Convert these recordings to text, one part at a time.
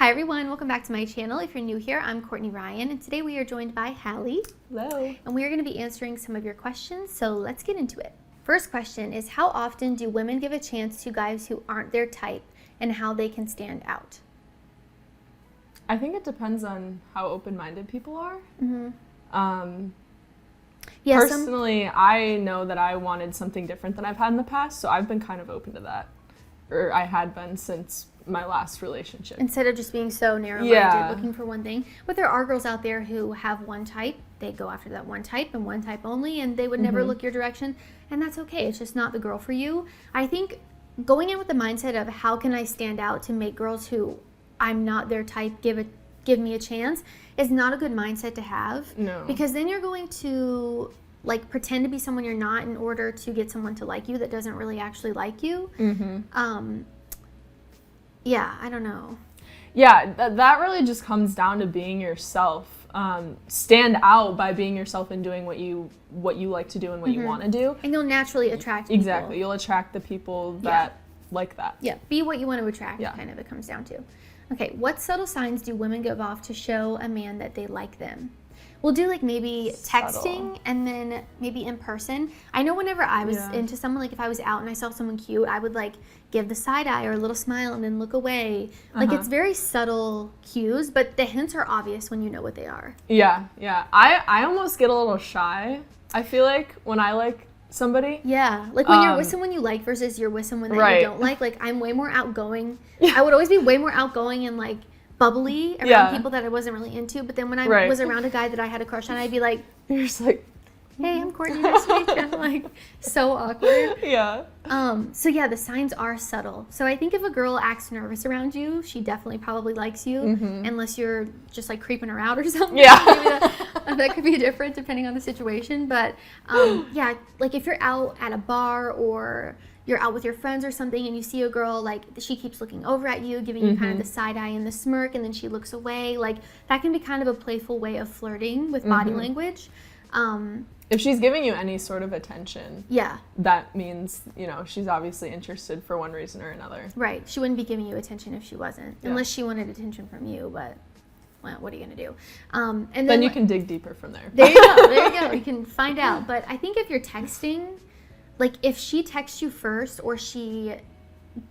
Hi everyone, welcome back to my channel. If you're new here, I'm Courtney Ryan, and today we are joined by Hallee. Hello. And we are going to be answering some of your questions, so let's get into it. First question is, how often do women give a chance to guys who aren't their type and how they can stand out? I think it depends on how open-minded people are. Yeah, personally, I know that I wanted something different than I've had in the past, so I've been kind of open to that. Or I had been since my last relationship. Instead of just being so narrow-minded, looking for one thing. But there are girls out there who have one type, they go after that one type and one type only, and they would never look your direction, and that's okay. It's just not the girl for you. I think going in with the mindset of how can I stand out to make girls who I'm not their type give me a chance is not a good mindset to have. No. Because then you're going to like pretend to be someone you're not in order to get someone to like you that doesn't really actually like you. Yeah, I don't know. Yeah, that really just comes down to being yourself. Stand out by being yourself and doing what you like to do and what you want to do. And you'll naturally attract people. Exactly. You'll attract the people that like that. Yeah, be what you want to attract, kind of it comes down to. Okay, what subtle signs do women give off to show a man that they like them? We'll do like maybe texting and then maybe in person. I know whenever I was into someone, like if I was out and I saw someone cute, I would like give the side eye or a little smile and then look away. Like it's very subtle cues, but the hints are obvious when you know what they are. Yeah. I almost get a little shy, I feel like, when I like somebody. Yeah, like when you're with someone you like versus you're with someone that you don't like. Like I'm way more outgoing. I would always be way more outgoing and like bubbly around people that I wasn't really into, but then when I was around a guy that I had a crush on, I'd be like, you're just like, hey, I'm Courtney, nice to meet you. Like, so awkward. Yeah. So yeah, the signs are subtle. So I think if a girl acts nervous around you, she definitely probably likes you, unless you're just like creeping her out or something. Yeah. Maybe that could be different depending on the situation. But yeah, like if you're out at a bar or you're out with your friends or something and you see a girl, like she keeps looking over at you, giving you kind of the side eye and the smirk, and then she looks away, like that can be kind of a playful way of flirting with body language. If she's giving you any sort of attention, that means, you know, she's obviously interested for one reason or another. Right. She wouldn't be giving you attention if she wasn't, unless she wanted attention from you, but well, what are you going to do? And then you can dig deeper from there. There you go. You can find out. But I think if you're texting, like if she texts you first or she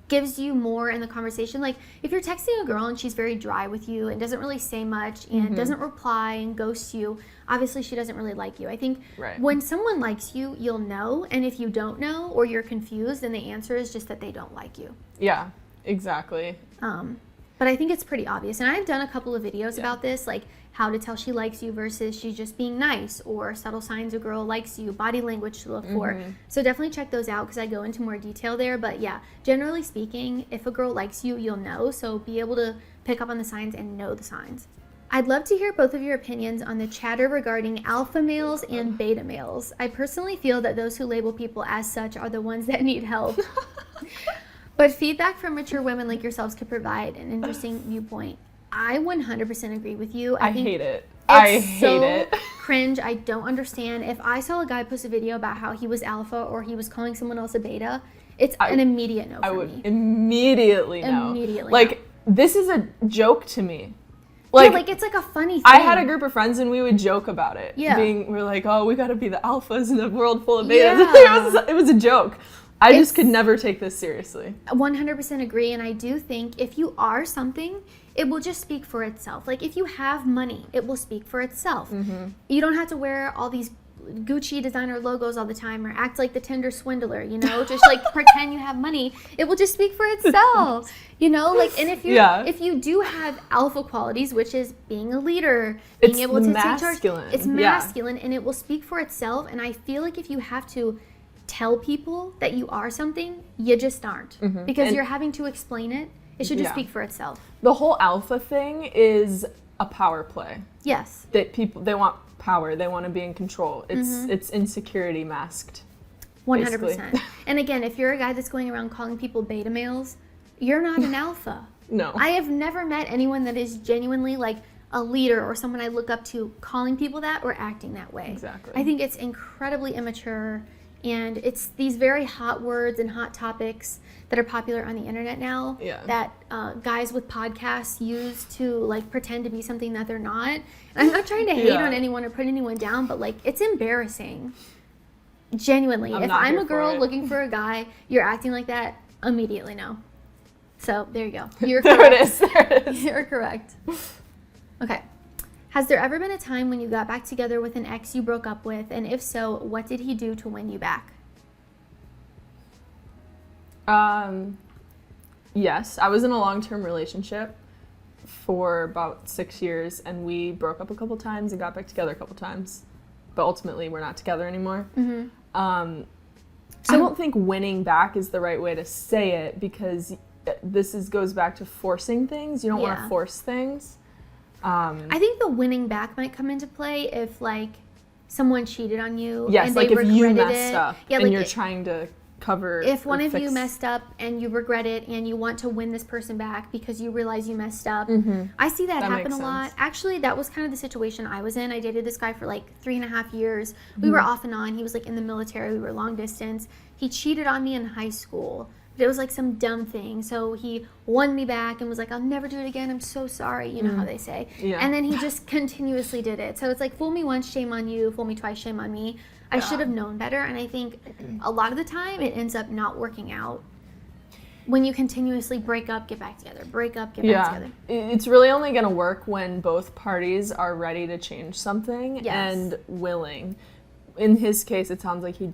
gives you more in the conversation, like if you're texting a girl and she's very dry with you and doesn't really say much and doesn't reply and ghosts you, obviously she doesn't really like you. I think when someone likes you, you'll know, and if you don't know or you're confused, then the answer is just that they don't like you. Yeah, exactly. But I think it's pretty obvious, and I've done a couple of videos about this, like how to tell she likes you versus she's just being nice, or subtle signs a girl likes you, body language to look for. So definitely check those out because I go into more detail there. But yeah, generally speaking, if a girl likes you, you'll know. So be able to pick up on the signs and know the signs. I'd love to hear both of your opinions on the chatter regarding alpha males and beta males. I personally feel that those who label people as such are the ones that need help. But feedback from mature women like yourselves could provide an interesting viewpoint. I 100% agree with you. I hate it. I hate it. Cringe. I don't understand. If I saw a guy post a video about how he was alpha or he was calling someone else a beta, it's an immediate no for me. I would immediately know. Immediately. Like, this is a joke to me. Like, like it's like a funny thing. I had a group of friends and we would joke about it. Yeah. We're like, oh, we gotta be the alphas in a world full of betas. Yeah. It was a joke. I just could never take this seriously. 100% agree, and I do think if you are something, it will just speak for itself. Like if you have money, it will speak for itself. You don't have to wear all these Gucci designer logos all the time or act like the Tinder swindler, you know, just like pretend you have money. It will just speak for itself, you know, like, and if you if you do have alpha qualities, which is being a leader, being able to take charge, it's masculine and it will speak for itself. And I feel like if you have to tell people that you are something, you just aren't, because you're having to explain it. It should just speak for itself. The whole alpha thing is a power play. Yes. That people, they want power. They want to be in control. It's insecurity masked. 100%. And again, if you're a guy that's going around calling people beta males, you're not an alpha. No. I have never met anyone that is genuinely like a leader or someone I look up to calling people that or acting that way. Exactly. I think it's incredibly immature And it's these very hot words and hot topics that are popular on the internet now that guys with podcasts use to like pretend to be something that they're not. And I'm not trying to hate on anyone or put anyone down, but like it's embarrassing. Genuinely. If I'm a girl looking for a guy, you're acting like that, immediately no. So there you go. You're correct. There it is. You're correct. Okay. Has there ever been a time when you got back together with an ex you broke up with? And if so, what did he do to win you back? Yes. I was in a long-term relationship for about 6 years, and we broke up a couple times and got back together a couple times. But ultimately, we're not together anymore. Mm-hmm. I don't think winning back is the right way to say it, because this goes back to forcing things. You don't want to force things. I think the winning back might come into play if, like, someone cheated on you. Yes, and like they if you regretted messed up and like you're trying to cover. If one of you messed up and you regret it and you want to win this person back because you realize you messed up, I see that happen a lot. Actually, that was kind of the situation I was in. I dated this guy for like 3.5 years. We were off and on. He was like in the military. We were long distance. He cheated on me in high school. But it was like some dumb thing. So he won me back and was like, I'll never do it again. I'm so sorry. You know how they say. Yeah. And then he just continuously did it. So it's like, fool me once, shame on you. Fool me twice, shame on me. I should have known better. And I think a lot of the time it ends up not working out when you continuously break up, get back together, break up, get back together. It's really only going to work when both parties are ready to change something and willing. In his case, it sounds like he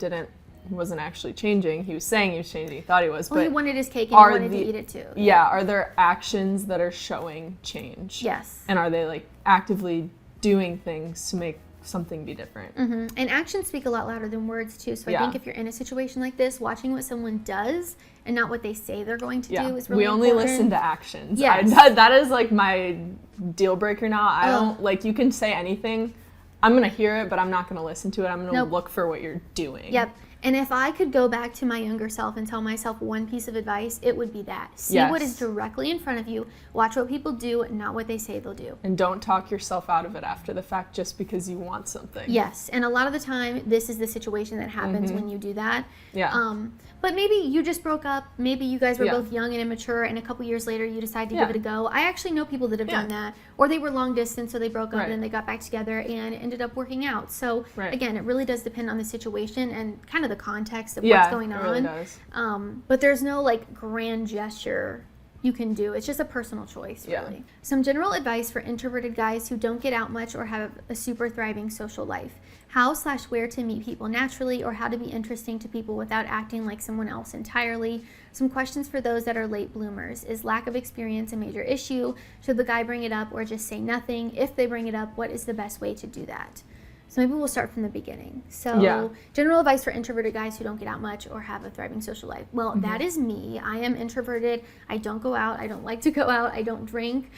wasn't actually changing. He was saying he was changing. He thought he was. Well, but he wanted his cake and he wanted to eat it too. Yeah. Are there actions that are showing change? Yes. And are they like actively doing things to make something be different? Mm-hmm. And actions speak a lot louder than words too. So I think if you're in a situation like this, watching what someone does and not what they say they're going to do is really important. We only listen to actions. Yes. That is like my deal breaker now. I don't like, you can say anything. I'm going to hear it, but I'm not going to listen to it. I'm going to look for what you're doing. Yep. And if I could go back to my younger self and tell myself one piece of advice, it would be that. See what is directly in front of you. Watch what people do, not what they say they'll do. And don't talk yourself out of it after the fact just because you want something. Yes. And a lot of the time, this is the situation that happens when you do that. Yeah. But maybe you just broke up. Maybe you guys were both young and immature, and a couple years later, you decide to give it a go. I actually know people that have done that. Or they were long distance, so they broke up, and then they got back together, and it ended up working out. So, again, it really does depend on the situation and kind of the context of what's going on. Really does. But there's no, like, grand gesture you can do. It's just a personal choice, really. Some general advice for introverted guys who don't get out much or have a super thriving social life. How/where to meet people naturally, or how to be interesting to people without acting like someone else entirely. Some questions for those that are late bloomers. Is lack of experience a major issue? Should the guy bring it up or just say nothing? If they bring it up, what is the best way to do that? So maybe we'll start from the beginning. So general advice for introverted guys who don't get out much or have a thriving social life. Well, that is me. I am introverted. I don't go out. I don't like to go out. I don't drink.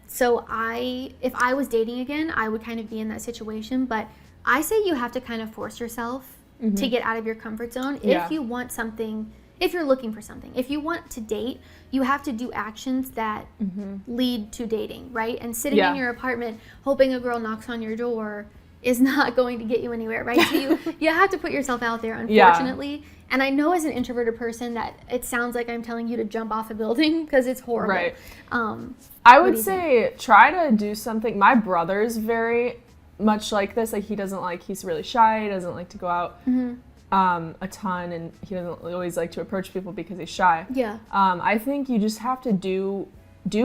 So if I was dating again, I would kind of be in that situation. But I say you have to kind of force yourself to get out of your comfort zone if you want something, if you're looking for something. If you want to date, you have to do actions that lead to dating, right? And sitting in your apartment hoping a girl knocks on your door is not going to get you anywhere, right? So you have to put yourself out there, unfortunately. And I know as an introverted person that it sounds like I'm telling you to jump off a building because it's horrible. Right. I would say try to do something. My brother's very much like this. Like he's really shy. He doesn't like to go out a ton, and he doesn't always like to approach people because he's shy. Yeah. I think you just have to do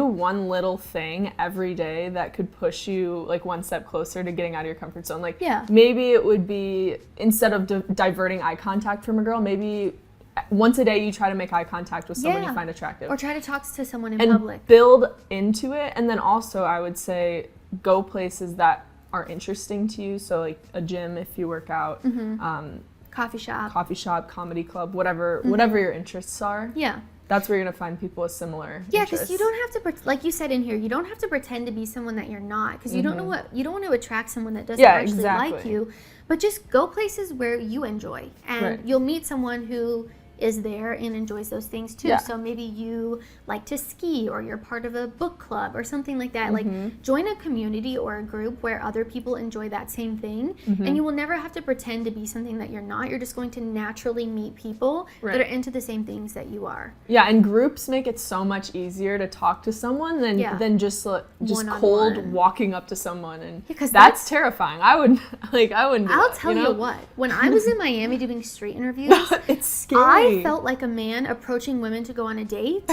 one little thing every day that could push you like one step closer to getting out of your comfort zone. Like maybe it would be, instead of diverting eye contact from a girl, maybe once a day you try to make eye contact with someone you find attractive. Or try to talk to someone in public. Build into it. And then also I would say go places that are interesting to you. So like a gym if you work out, coffee shop, comedy club, whatever your interests are. Yeah. That's where you're going to find people with similar interests. Because you don't have to, like you said in here, you don't have to pretend to be someone that you're not, because you don't want to attract someone that doesn't actually like you. But just go places where you enjoy, and you'll meet someone who is there and enjoys those things too. Yeah. So maybe you like to ski, or you're part of a book club or something like that. Like, join a community or a group where other people enjoy that same thing, and you will never have to pretend to be something that you're not. You're just going to naturally meet people that are into the same things that you are. Yeah, and groups make it so much easier to talk to someone than just cold walking up to someone, and that's terrifying. I wouldn't do I'll that, tell you what, when I was in Miami doing street interviews, it's scary. I felt like a man approaching women to go on a date.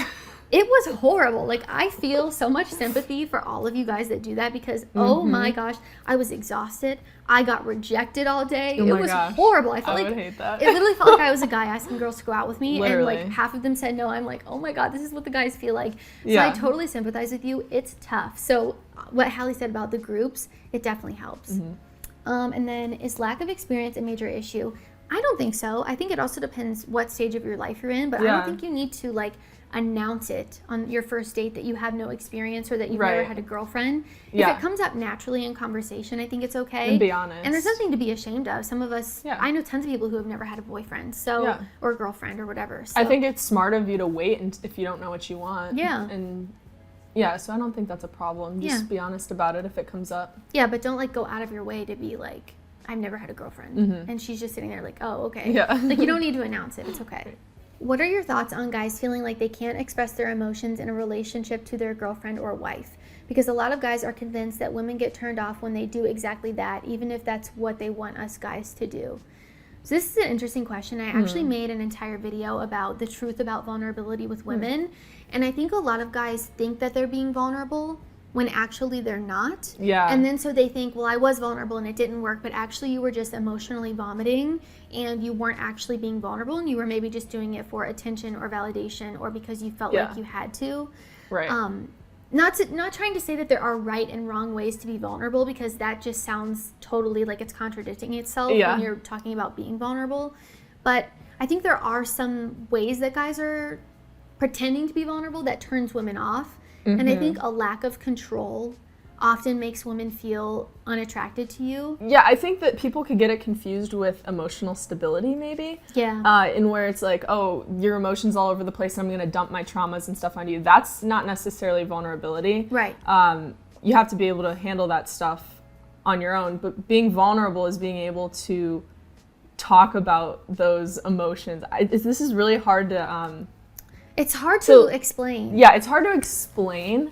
It was horrible. Like, I feel so much sympathy for all of you guys that do that, because oh my gosh, I was exhausted. I got rejected all day. It was horrible. I would hate that. It literally felt like I was a guy asking girls to go out with me, Literally. and like half of them said no. I'm like, oh my god, this is what the guys feel like. So I totally sympathize with you. It's tough. So what Hallee said about the groups, it definitely helps. And then, is lack of experience a major issue? I don't think so. I think it also depends what stage of your life you're in, but I don't think you need to like announce it on your first date that you have no experience or that you've never had a girlfriend. If it comes up naturally in conversation, I think it's okay. And be honest. And there's nothing to be ashamed of. Some of us, I know tons of people who have never had a boyfriend, so or a girlfriend or whatever. So. I think it's smart of you to wait if you don't know what you want. Yeah. And so I don't think that's a problem. Just be honest about it if it comes up. Yeah, but don't like go out of your way to be like, I've never had a girlfriend. And she's just sitting there like, oh, okay. Yeah. Like, you don't need to announce it. It's okay. What are your thoughts on guys feeling like they can't express their emotions in a relationship to their girlfriend or wife? Because a lot of guys are convinced that women get turned off when they do exactly that, even if that's what they want us guys to do. So this is an interesting question. I actually made an entire video about the truth about vulnerability with women. And I think a lot of guys think that they're being vulnerable when actually they're not. Yeah. And then so they think, well, I was vulnerable and it didn't work, but actually you were just emotionally vomiting and you weren't actually being vulnerable, and you were maybe just doing it for attention or validation or because you felt like you had to. Right. Not trying to say that there are right and wrong ways to be vulnerable, because that just sounds totally like it's contradicting itself when you're talking about being vulnerable. But I think there are some ways that guys are pretending to be vulnerable that turns women off. And I think a lack of control often makes women feel unattracted to you. Yeah, I think that people could get it confused with emotional stability, maybe. Yeah. In where it's like, oh, your emotions all over the place and I'm going to dump my traumas and stuff on you. That's not necessarily vulnerability. Right. You have to be able to handle that stuff on your own. But being vulnerable is being able to talk about those emotions. This is really hard to... It's hard to explain. Yeah, it's hard to explain.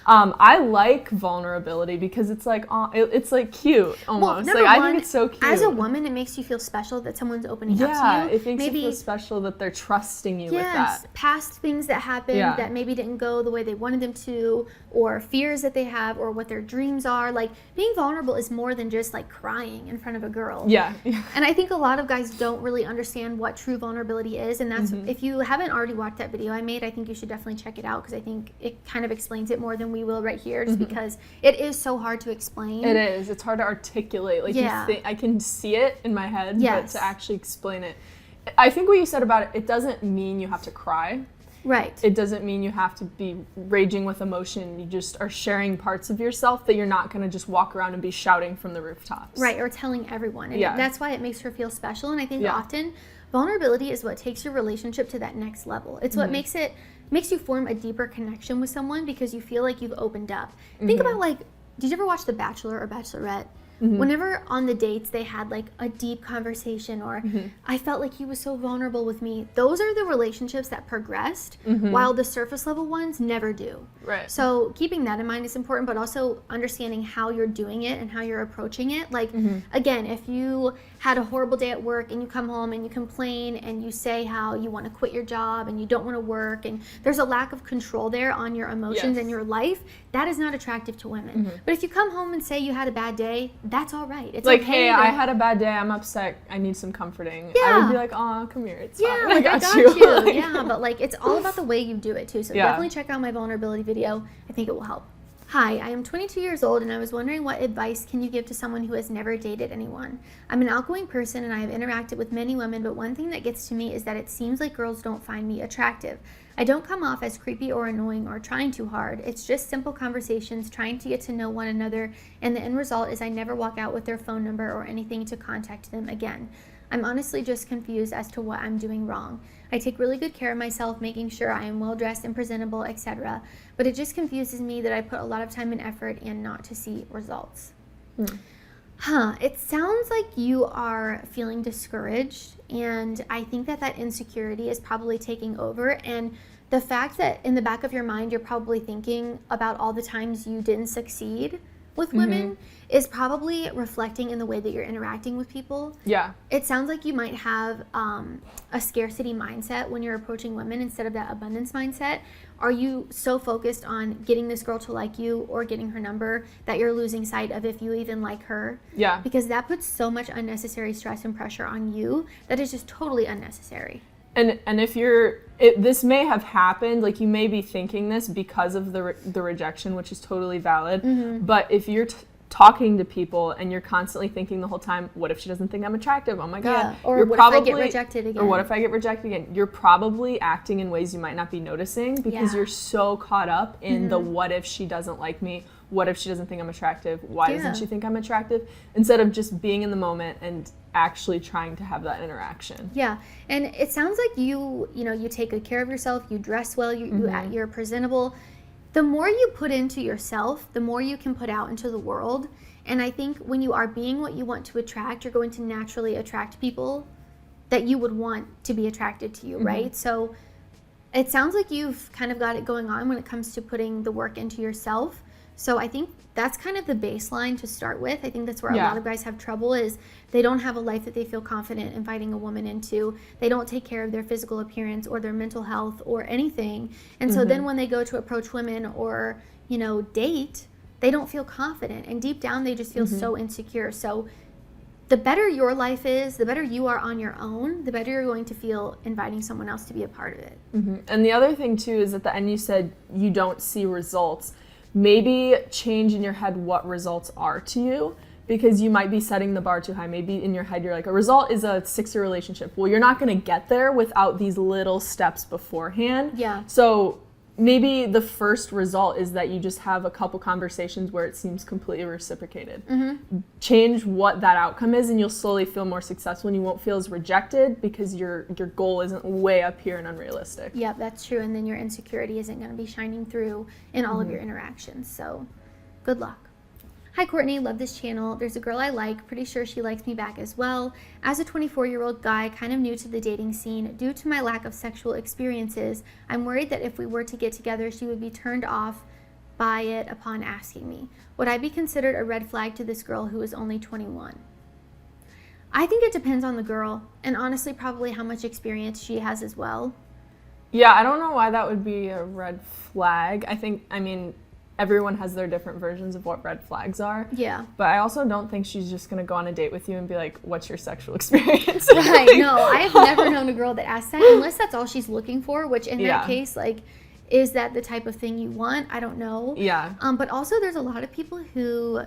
I like vulnerability because it's like it's like cute almost. Well, I think it's so cute. As a woman, it makes you feel special that someone's opening up to you. Yeah, it makes you feel special that they're trusting you with that. Past things that happened that maybe didn't go the way they wanted them to, or fears that they have, or what their dreams are. Like, being vulnerable is more than just like crying in front of a girl. Yeah. And I think a lot of guys don't really understand what true vulnerability is, and that's if you haven't already watched that video I made, I think you should definitely check it out, because I think it kind of explains it more than we will right here, just because it is so hard to explain. It is. It's hard to articulate. Like, I can see it in my head, but to actually explain it. I think what you said about it doesn't mean you have to cry. Right. It doesn't mean you have to be raging with emotion. You just are sharing parts of yourself that you're not going to just walk around and be shouting from the rooftops. Right, or telling everyone. And that's why it makes her feel special. And I think often vulnerability is what takes your relationship to that next level. It's what makes you form a deeper connection with someone, because you feel like you've opened up. Think about, like, did you ever watch The Bachelor or Bachelorette? Whenever on the dates they had like a deep conversation, or I felt like he was so vulnerable with me, those are the relationships that progressed, while the surface level ones never do. Right. So keeping that in mind is important, but also understanding how you're doing it and how you're approaching it. Like, again, if you had a horrible day at work and you come home and you complain and you say how you want to quit your job and you don't want to work, and there's a lack of control there on your emotions and your life, that is not attractive to women. But if you come home and say you had a bad day, that's all right. It's like, okay hey, I had a bad day, I'm upset, I need some comforting. I would be like, oh, come here, it's fine. Like, I got you. Yeah, but like, it's all about the way you do it too. So definitely check out my vulnerability video. I think it will help. Hi, I am 22 years old, and I was wondering, what advice can you give to someone who has never dated anyone? I'm an outgoing person and I have interacted with many women, but one thing that gets to me is that it seems like girls don't find me attractive. I don't come off as creepy or annoying or trying too hard. It's just simple conversations, trying to get to know one another, and the end result is I never walk out with their phone number or anything to contact them again. I'm honestly just confused as to what I'm doing wrong. I take really good care of myself, making sure I am well dressed and presentable, etc. But it just confuses me that I put a lot of time and effort and not to see results. It sounds like you are feeling discouraged, and I think that insecurity is probably taking over. And the fact that in the back of your mind you're probably thinking about all the times you didn't succeed with women is probably reflecting in the way that you're interacting with people. Yeah. It sounds like you might have a scarcity mindset when you're approaching women instead of that abundance mindset. Are you so focused on getting this girl to like you or getting her number that you're losing sight of if you even like her? Yeah. Because that puts so much unnecessary stress and pressure on you that is just totally unnecessary. And if this may have happened, like you may be thinking this because of the rejection, which is totally valid. But if you're talking to people and you're constantly thinking the whole time, what if she doesn't think I'm attractive? Oh my God. Yeah. Or what if I get rejected again? Or what if I get rejected again? You're probably acting in ways you might not be noticing because you're so caught up in the what if she doesn't like me? What if she doesn't think I'm attractive? Why doesn't she think I'm attractive? Instead of just being in the moment and actually trying to have that interaction. Yeah, and it sounds like you take good care of yourself, you dress well, you're presentable. The more you put into yourself, the more you can put out into the world. And I think when you are being what you want to attract, you're going to naturally attract people that you would want to be attracted to you, right? So it sounds like you've kind of got it going on when it comes to putting the work into yourself. So I think that's kind of the baseline to start with. I think that's where a lot of guys have trouble is they don't have a life that they feel confident inviting a woman into. They don't take care of their physical appearance or their mental health or anything. And so then when they go to approach women or, date, they don't feel confident. And deep down, they just feel so insecure. So the better your life is, the better you are on your own, the better you're going to feel inviting someone else to be a part of it. And the other thing, too, is at the end you said you don't see results. Maybe change in your head what results are to you, because you might be setting the bar too high. Maybe in your head you're like, a result is a 6-year relationship. Well, you're not going to get there without these little steps beforehand. Yeah. So maybe the first result is that you just have a couple conversations where it seems completely reciprocated. Change what that outcome is and you'll slowly feel more successful and you won't feel as rejected because your goal isn't way up here and unrealistic. Yeah, that's true. And then your insecurity isn't going to be shining through in all of your interactions. So good luck. Hi Courtney, love this channel. There's a girl I like, pretty sure she likes me back as well. As a 24-year-old guy, kind of new to the dating scene, due to my lack of sexual experiences, I'm worried that if we were to get together, she would be turned off by it upon asking me. Would I be considered a red flag to this girl who is only 21? I think it depends on the girl, and honestly probably how much experience she has as well. Yeah, I don't know why that would be a red flag. I mean, everyone has their different versions of what red flags are. Yeah. But I also don't think she's just going to go on a date with you and be like, what's your sexual experience? Right. No, I've never known a girl that asks that unless that's all she's looking for, which in that case, like, is that the type of thing you want? I don't know. Yeah. But also there's a lot of people who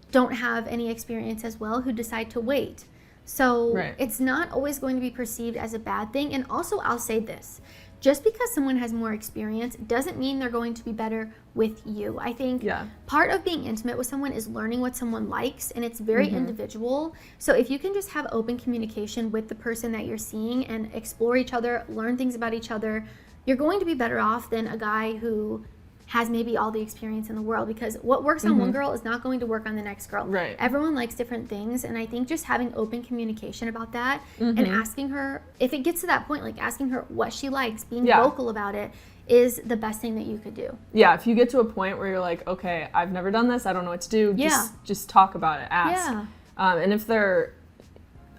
don't have any experience as well who decide to wait. So it's not always going to be perceived as a bad thing. And also I'll say this. Just because someone has more experience doesn't mean they're going to be better with you. I think part of being intimate with someone is learning what someone likes, and it's very individual. So if you can just have open communication with the person that you're seeing and explore each other, learn things about each other, you're going to be better off than a guy who has maybe all the experience in the world, because what works on one girl is not going to work on the next girl. Right. Everyone likes different things, and I think just having open communication about that and asking her, if it gets to that point, like asking her what she likes, being vocal about it is the best thing that you could do. Yeah, if you get to a point where you're like, okay, I've never done this, I don't know what to do, just talk about it, ask. Yeah. And if they're,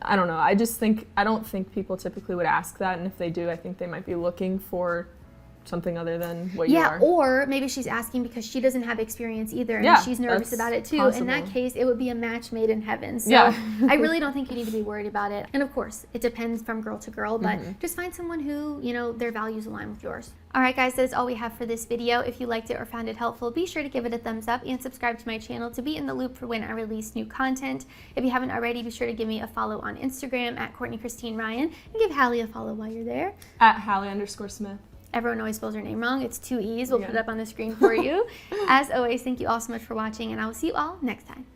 I don't know, I don't think people typically would ask that, and if they do, I think they might be looking for something other than what you are. Or maybe she's asking because she doesn't have experience either and she's nervous about it too. Possible. In that case, it would be a match made in heaven. So I really don't think you need to be worried about it. And of course, it depends from girl to girl, but just find someone who, their values align with yours. All right, guys, that is all we have for this video. If you liked it or found it helpful, be sure to give it a thumbs up and subscribe to my channel to be in the loop for when I release new content. If you haven't already, be sure to give me a follow on Instagram at Courtney Christine Ryan, and give Hallee a follow while you're there. At Hallee_Smith. Everyone always spells her name wrong. It's 2 E's. We'll put it up on the screen for you. As always, thank you all so much for watching, and I will see you all next time.